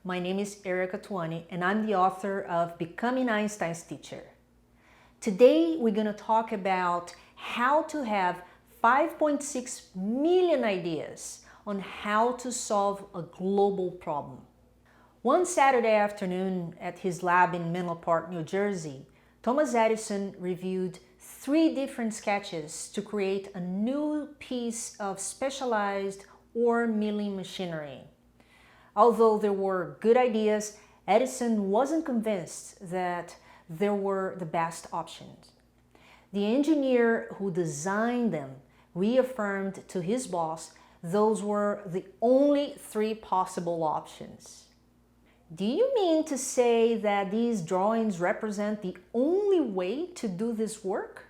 My name is Erika Twani, and I'm the author of Becoming Einstein's Teacher. Today, we're going to talk about how to have 5.6 million ideas on how to solve a global problem. One Saturday afternoon at his lab in Menlo Park, New Jersey, Thomas Edison reviewed 3 different sketches to create a new piece of specialized ore milling machinery. Although there were good ideas, Edison wasn't convinced that they were the best options. The engineer who designed them reaffirmed to his boss those were the only 3 possible options. "Do you mean to say that these drawings represent the only way to do this work?"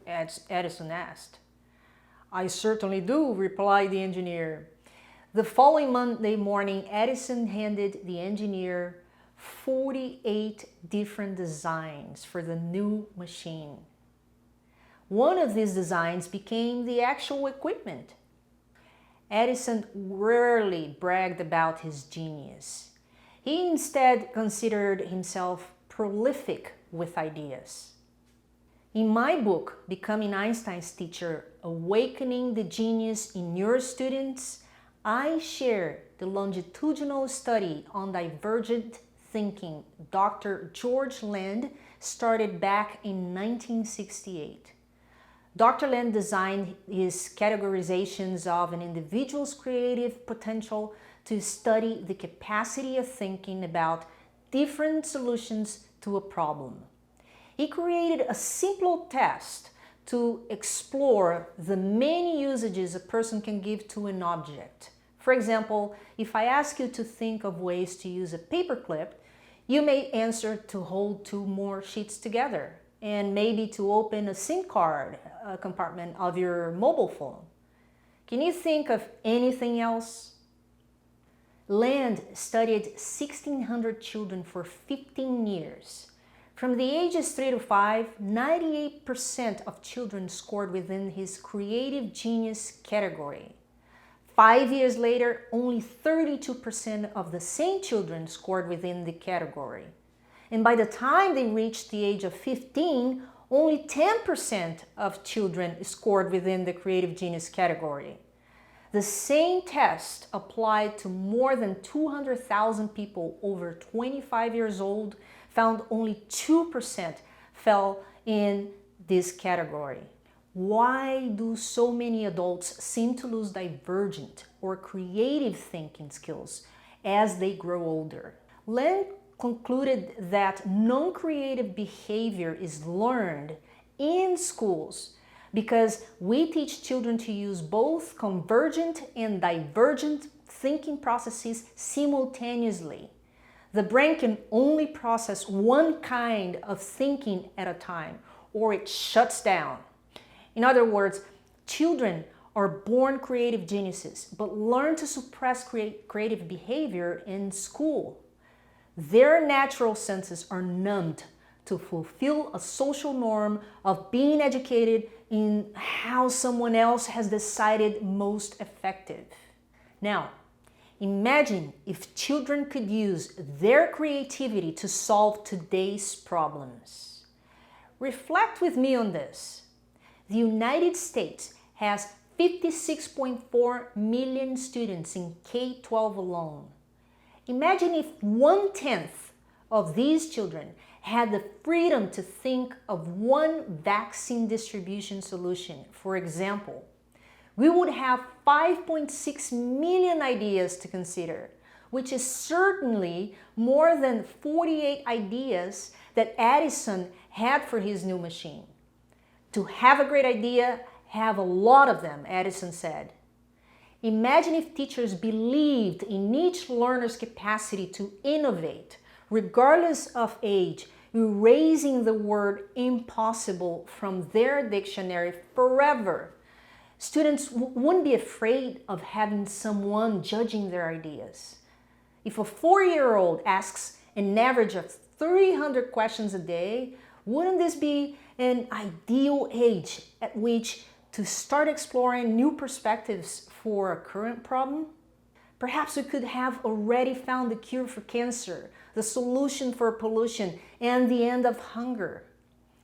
Edison asked. "I certainly do," replied the engineer. The following Monday morning, Edison handed the engineer 48 different designs for the new machine. One of these designs became the actual equipment. Edison rarely bragged about his genius. He instead considered himself prolific with ideas. In my book, Becoming Einstein's Teacher, Awakening the Genius in Your Students, I share the longitudinal study on divergent thinking Dr. George Land started back in 1968. Dr. Land designed his categorizations of an individual's creative potential to study the capacity of thinking about different solutions to a problem. He created a simple test to explore the many usages a person can give to an object. For example, if I ask you to think of ways to use a paperclip, you may answer to hold 2 more sheets together, and maybe to open a SIM card compartment of your mobile phone. Can you think of anything else? Land studied 1,600 children for 15 years. From the ages 3 to 5, 98% of children scored within his creative genius category. 5 years later, only 32% of the same children scored within the category. And by the time they reached the age of 15, only 10% of children scored within the creative genius category. The same test applied to more than 200,000 people over 25 years old found only 2% fell in this category. Why do so many adults seem to lose divergent or creative thinking skills as they grow older? Land concluded that non-creative behavior is learned in schools because we teach children to use both convergent and divergent thinking processes simultaneously. The brain can only process one kind of thinking at a time, or it shuts down. In other words, children are born creative geniuses, but learn to suppress creative behavior in school. Their natural senses are numbed to fulfill a social norm of being educated in how someone else has decided most effective. Now, imagine if children could use their creativity to solve today's problems. Reflect with me on this. The United States has 56.4 million students in K-12 alone. Imagine if 1/10 of these children had the freedom to think of one vaccine distribution solution. For example, we would have 5.6 million ideas to consider, which is certainly more than 48 ideas that Edison had for his new machine. To have a great idea, have a lot of them, Edison said. Imagine if teachers believed in each learner's capacity to innovate, regardless of age, erasing the word impossible from their dictionary forever. Students wouldn't be afraid of having someone judging their ideas. If a 4-year-old asks an average of 300 questions a day, wouldn't this be an ideal age at which to start exploring new perspectives for a current problem? Perhaps we could have already found the cure for cancer, the solution for pollution, and the end of hunger.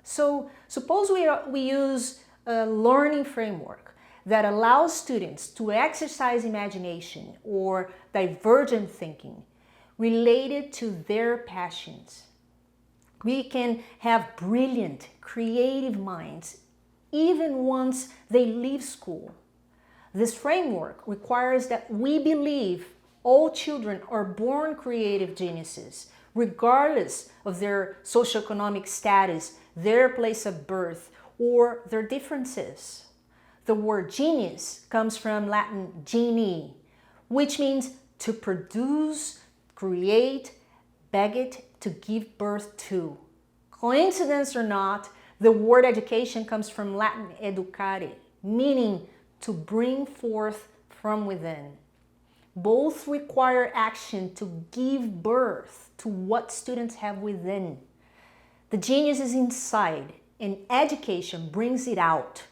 So suppose we use a learning framework that allows students to exercise imagination or divergent thinking related to their passions. We can have brilliant, creative minds even once they leave school. This framework requires that we believe all children are born creative geniuses, regardless of their socioeconomic status, their place of birth, or their differences. The word genius comes from Latin geni, which means to produce, create, beget, to give birth to. Coincidence or not, the word education comes from Latin educare, meaning to bring forth from within. Both require action to give birth to what students have within. The genius is inside, and education brings it out.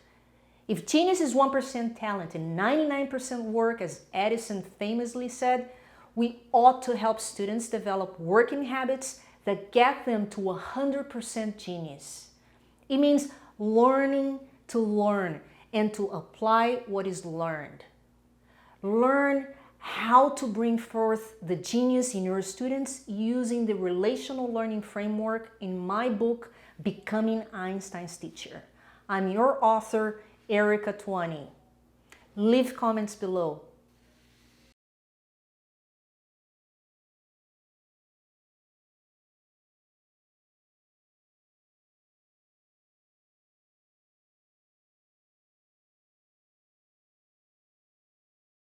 If genius is 1% talent and 99% work, as Edison famously said, we ought to help students develop working habits that get them to 100% genius. It means learning to learn and to apply what is learned. Learn how to bring forth the genius in your students using the relational learning framework in my book, Becoming Einstein's Teacher. I'm your author, Erika Twani. Leave comments below.